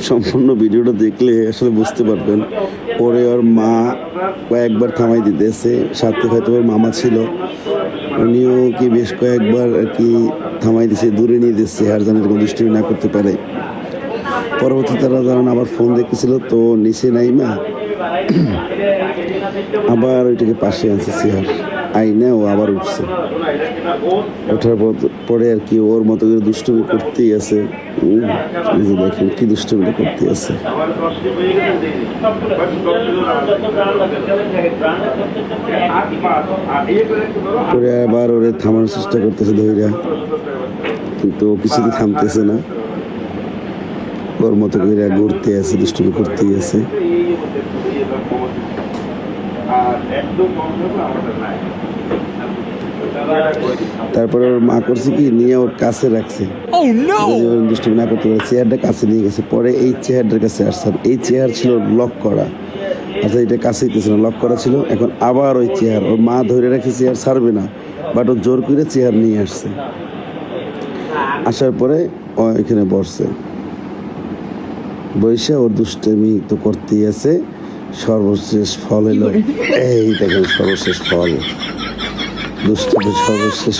সম্পূর্ণ ভিডিওটা দেখলে আসলে বুঝতে পারবেন। ওরে ওর মা কয়েকবার থামাই দিতেছে, সাথে হয়তো ওর মামা ছিল, উনিও কি বেশ কয়েকবার আর কি থামাই দিছে, দূরে নিয়ে দিচ্ছে আর যেন এরকম দুষ্টামি না করতে পারে। পরবর্তী তারা জানান আবার ফোন দেখতেছিল, তো নিচে নাইমা আবার ওইটাকে পাশে আনছে চেয়ার আইনে, ও আবার উঠছে। ওঠার পরে আর কি ওর মতো করে দুষ্টুমি করতেই আছে। দেখেন কি দুষ্টুমিটা করতে আছে। পরে আবার ওরে থামানোর চেষ্টা করতেছে ধৈর্য, কিন্তু কিছুতে থামতেছে না। ওর মতো করে ঘুরতে আছে, দুষ্টুমি করতেই আছে। তারপরে ওর মা করছে কি, নিয়ে ওর কাছে রাখছে, দুষ্টুমি না করতে পারে, চেয়ারটা কাছে নিয়ে গেছে। পরে এই চেয়ারটার কাছে আসছে, এই চেয়ার ছিল লক করা, আচ্ছা এটা কাছে দিতেছে না, লক করা ছিল। এখন আবার ওই চেয়ার ওর মা ধরে রাখছে, চেয়ার ছাড়বে না, বাট ও জোর করে চেয়ার নিয়ে আসছে। আসার পরে ও এখানে বসছে, বৈশা ওর দুষ্টামি তো করতেই আছে। সর্বশেষ ফল এলো, এই দেখেন সর্বশেষ ফল, দুষ্টামির সর্বশেষ।